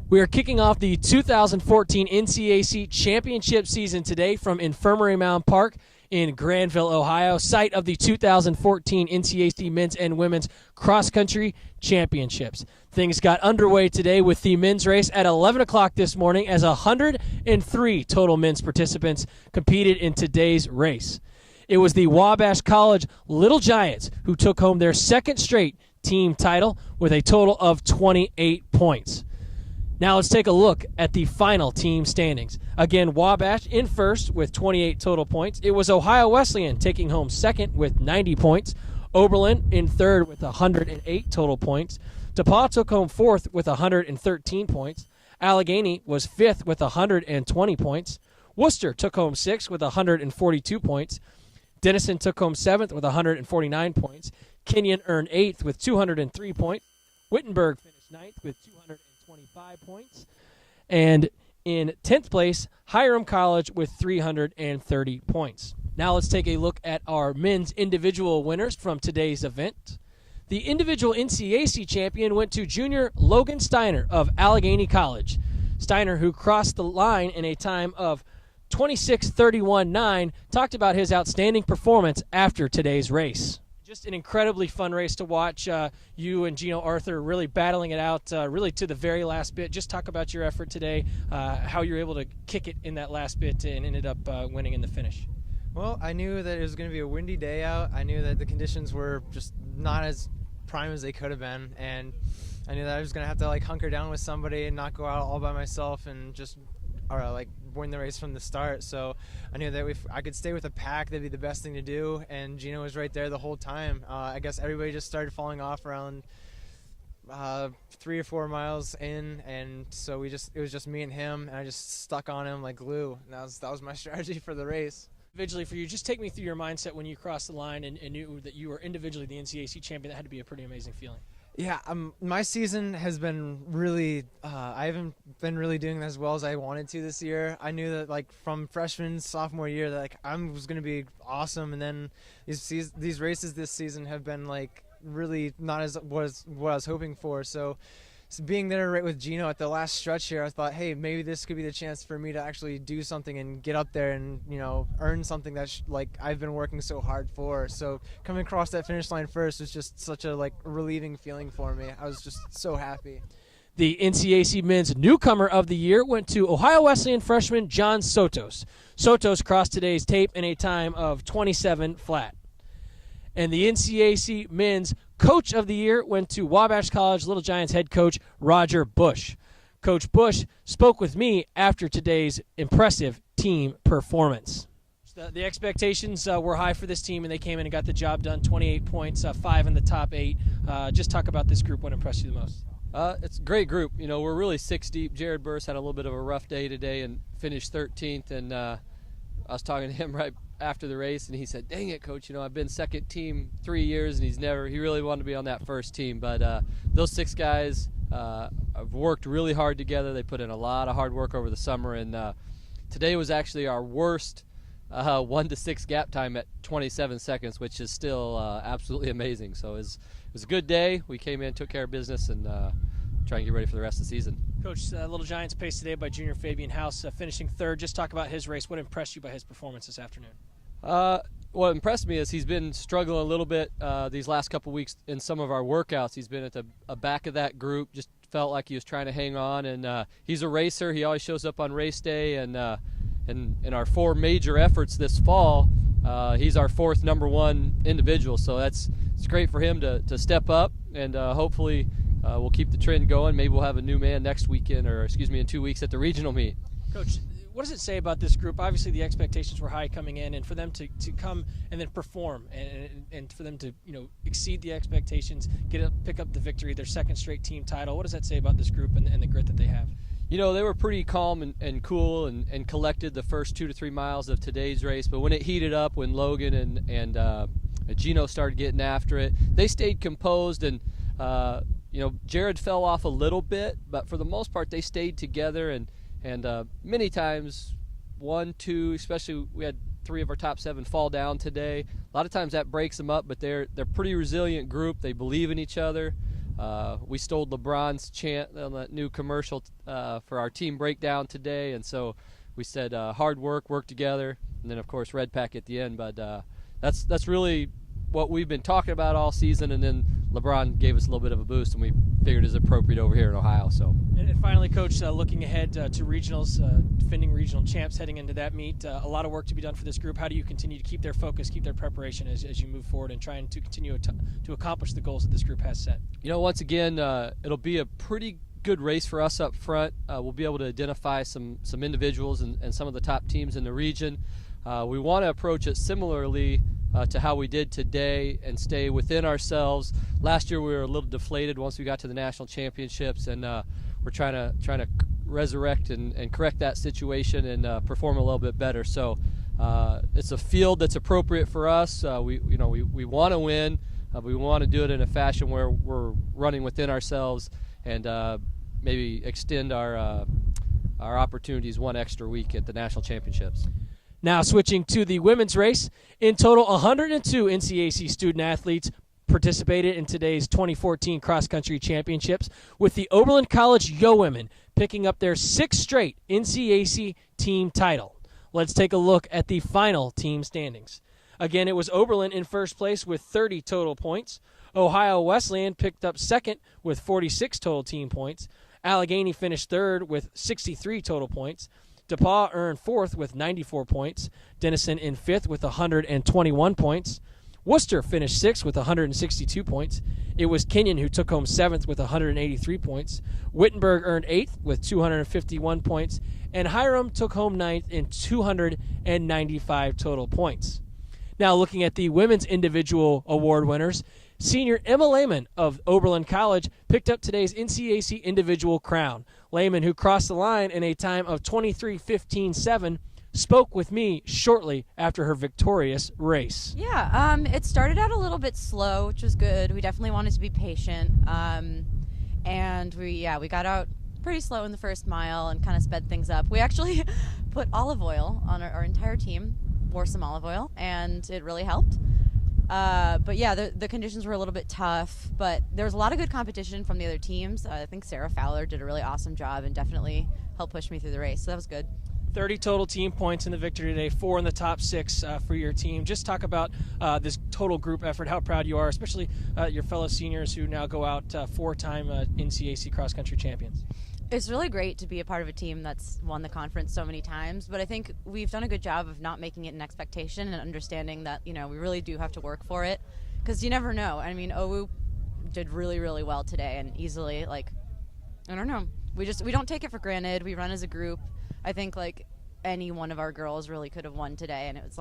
We are kicking off the 2014 NCAC Championship season today from Infirmary Mound Park in Granville, Ohio, site of the 2014 NCAC Men's and Women's Cross Country Championships. Things got underway today with the men's race at 11 o'clock this morning as 103 total men's participants competed in today's race. It was the Wabash College Little Giants who took home their second straight team title with a total of 28 points. Now let's take a look at the final team standings. Again, Wabash in first with 28 total points. It was Ohio Wesleyan taking home second with 90 points. Oberlin in third with 108 total points. DePauw took home fourth with 113 points. Allegheny was fifth with 120 points. Worcester took home sixth with 142 points. Denison took home seventh with 149 points. Kenyon earned eighth with 203 points. Wittenberg finished ninth with 225 points. And in 10th place, Hiram College with 330 points. Now let's take a look at our men's individual winners from today's event. The individual NCAC champion went to junior Logan Steiner of Allegheny College. Steiner, who crossed the line in a time of 26:31.9, talked about his outstanding performance after today's race. Just an incredibly fun race to watch. You and Gino Arthur really battling it out really to the very last bit. Just talk about your effort today, how you were able to kick it in that last bit and ended up winning in the finish. Well, I knew that it was going to be a windy day out. I knew that the conditions were just not as prime as they could have been, and I knew that I was going to have to hunker down with somebody and not go out all by myself and just win the race from the start. So I knew that if I could stay with a pack, that'd be the best thing to do, and Gino was right there the whole time. I guess everybody just started falling off around 3 or 4 miles in, and so it was just me and him, and I just stuck on him like glue, and that was my strategy for the race. Individually for you, just take me through your mindset when you crossed the line and knew that you were individually the NCAC champion. That had to be a pretty amazing feeling. Yeah, my season has been really, I haven't been really doing as well as I wanted to this year. I knew that from freshman, sophomore year that I was going to be awesome, and then these races this season have been really not as what I was hoping for. So being there right with Gino at the last stretch here, I thought, hey, maybe this could be the chance for me to actually do something and get up there and earn something that I've been working so hard for. So coming across that finish line first was just such a relieving feeling for me. I was just so happy. The NCAC Men's Newcomer of the Year went to Ohio Wesleyan freshman John Sotos. Sotos crossed today's tape in a time of 27 flat. And the NCAC Men's Coach of the Year went to Wabash College Little Giants head coach Roger Bush. Coach Bush spoke with me after today's impressive team performance. The expectations were high for this team, and they came in and got the job done. 28 points, 5 in the top 8. Just talk about this group. What impressed you the most? It's a great group. We're really 6 deep. Jared Burse had a little bit of a rough day today and finished 13th, and I was talking to him right after the race, and he said, dang it, coach, I've been second team 3 years, and he really wanted to be on that first team. But those 6 guys have worked really hard together. They put in a lot of hard work over the summer, and today was actually our worst 1 to 6 gap time at 27 seconds, which is still absolutely amazing. So it was a good day. We came in, took care of business, and try and get ready for the rest of the season. Coach, Little Giants paced today by junior Fabian House, finishing third. Just talk about his race. What impressed you by his performance this afternoon? What impressed me is he's been struggling a little bit these last couple weeks in some of our workouts. He's been at the back of that group, just felt like he was trying to hang on, and he's a racer. He always shows up on race day, and in our 4 major efforts this fall, he's our 4th number 1 individual. So it's great for him to step up, and hopefully we'll keep the trend going. Maybe we'll have a new man next weekend, in 2 weeks at the regional meet. Coach, what does it say about this group? Obviously the expectations were high coming in, and for them to come and then perform and for them to exceed the expectations, pick up the victory, their second straight team title. What does that say about this group and the grit that they have? They were pretty calm and cool and collected the first 2 to 3 miles of today's race, but when it heated up, when Logan and Gino started getting after it, they stayed composed, and Jared fell off a little bit, but for the most part they stayed together, and many times 1, 2, especially we had 3 of our top 7 fall down today. A lot of times that breaks them up, but they're pretty resilient group. They believe in each other. we stole LeBron's chant on that new commercial for our team breakdown today, and so we said hard work together, and then of course Red Pack at the end. But that's really what we've been talking about all season, and then LeBron gave us a little bit of a boost, and we figured it's appropriate over here in Ohio. So. And finally, Coach, looking ahead to regionals, defending regional champs heading into that meet, a lot of work to be done for this group. How do you continue to keep their focus, keep their preparation as you move forward and trying to continue to accomplish the goals that this group has set? Once again, it'll be a pretty good race for us up front. We'll be able to identify some individuals and some of the top teams in the region. We want to approach it similarly to how we did today and stay within ourselves. Last year we were a little deflated once we got to the national championships, and we're trying to resurrect and correct that situation and perform a little bit better. So it's a field that's appropriate for us. We want to win, but we want to do it in a fashion where we're running within ourselves and maybe extend our opportunities one extra week at the national championships. Now switching to the women's race. In total, 102 NCAC student athletes participated in today's 2014 Cross Country Championships, with the Oberlin College Yo Women picking up their 6th straight NCAC team title. Let's take a look at the final team standings. Again, it was Oberlin in first place with 30 total points. Ohio Wesleyan picked up second with 46 total team points. Allegheny finished third with 63 total points. DePauw earned fourth with 94 points. Denison in fifth with 121 points. Worcester finished sixth with 162 points. It was Kenyon who took home seventh with 183 points. Wittenberg earned eighth with 251 points. And Hiram took home ninth in 295 total points. Now looking at the women's individual award winners, senior Emma Lehman of Oberlin College picked up today's NCAC individual crown. Lehman, who crossed the line in a time of 23:15.7, spoke with me shortly after her victorious race. Yeah, it started out a little bit slow, which was good. We definitely wanted to be patient, and we got out pretty slow in the first mile and kind of sped things up. We actually put olive oil on our entire team, wore some olive oil, and it really helped. But yeah, the conditions were a little bit tough, but there was a lot of good competition from the other teams. I think Sarah Fowler did a really awesome job and definitely helped push me through the race, so that was good. 30 total team points in the victory today, 4 in the top 6 for your team. Just talk about this total group effort, how proud you are, especially your fellow seniors who now go out 4-time NCAC Cross Country champions. It's really great to be a part of a team that's won the conference so many times, but I think we've done a good job of not making it an expectation and understanding that, we really do have to work for it, because you never know. I mean, OU did really, really well today, and easily, I don't know. We don't take it for granted. We run as a group. I think, any one of our girls really could have won today, and it was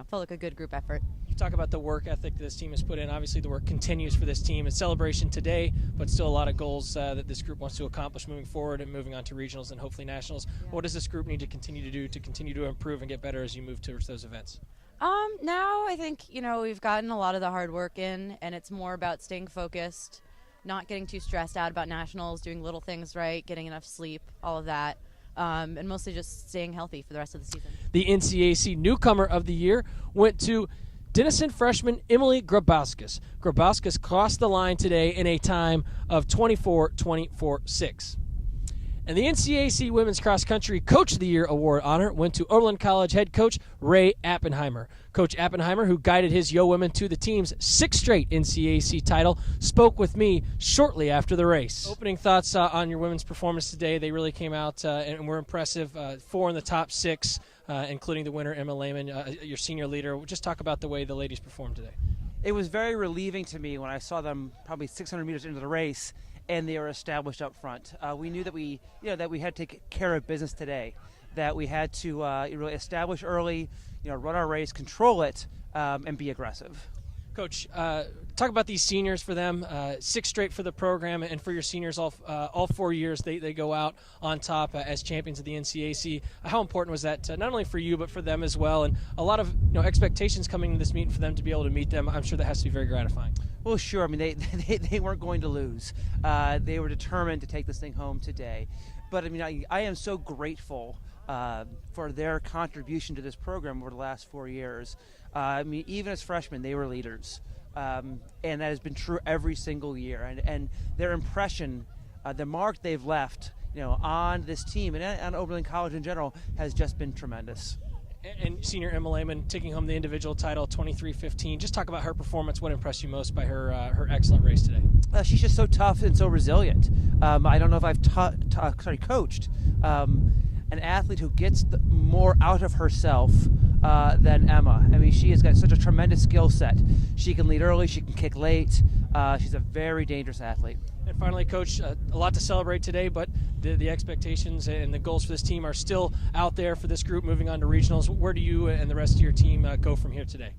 felt like a good group effort. You talk about the work ethic that this team has put in. Obviously, the work continues for this team. It's celebration today, but still a lot of goals that this group wants to accomplish moving forward and moving on to regionals and hopefully nationals. Yeah. What does this group need to continue to do to continue to improve and get better as you move towards those events? Now I think, we've gotten a lot of the hard work in, and it's more about staying focused, not getting too stressed out about nationals, doing little things right, getting enough sleep, all of that. And mostly just staying healthy for the rest of the season. The NCAC Newcomer of the Year went to Denison freshman Emily Grabowskis. Grabowskis crossed the line today in a time of 24:24.6. And the NCAC Women's Cross Country Coach of the Year award honor went to Oberlin College head coach Ray Appenheimer. Coach Appenheimer, who guided his Yo Women to the team's 6th straight NCAC title, spoke with me shortly after the race. Opening thoughts on your women's performance today. They really came out and were impressive. 4 in the top 6, including the winner, Emma Lehman, your senior leader. Just talk about the way the ladies performed today. It was very relieving to me when I saw them probably 600 meters into the race and they were established up front. We knew that we had to take care of business today, that we had to really establish early, run our race, control it, and be aggressive. Coach, talk about these seniors for them. 6 straight for the program, and for your seniors, all 4 years they go out on top as champions of the NCAC. How important was that, not only for you but for them as well? And a lot of expectations coming to this meet for them to be able to meet them. I'm sure that has to be very gratifying. Well, sure. I mean, they weren't going to lose. They were determined to take this thing home today. But I mean, I am so grateful for their contribution to this program over the last 4 years. I mean, even as freshmen, they were leaders. And that has been true every single year. And their impression, the mark they've left, on this team and on Oberlin College in general has just been tremendous. And senior Emma Lehman taking home the individual title, 23-15. Just talk about her performance. What impressed you most by her excellent race today? She's just so tough and so resilient. I don't know if I've coached an athlete who gets more out of herself than Emma. I mean, she has got such a tremendous skill set. She can lead early, she can kick late. She's a very dangerous athlete. And finally, Coach, a lot to celebrate today, but the expectations and the goals for this team are still out there for this group moving on to regionals. Where do you and the rest of your team go from here today?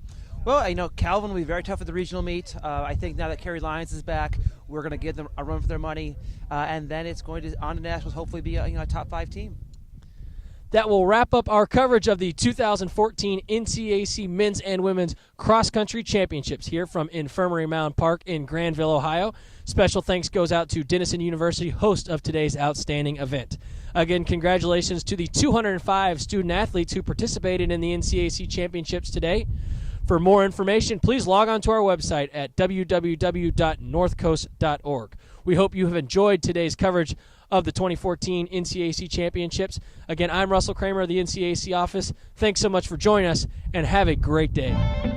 Well, Calvin will be very tough at the regional meet. I think now that Carrie Lyons is back, we're going to give them a run for their money, and then it's going to, on to nationals, hopefully be a top 5 team. That will wrap up our coverage of the 2014 NCAC Men's and Women's Cross Country Championships here from Infirmary Mound Park in Granville, Ohio. Special thanks goes out to Denison University, host of today's outstanding event. Again, congratulations to the 205 student athletes who participated in the NCAC Championships today. For more information, please log on to our website at www.northcoast.org. We hope you have enjoyed today's coverage of the 2014 NCAC Championships. Again, I'm Russell Kramer of the NCAC office. Thanks so much for joining us, and have a great day.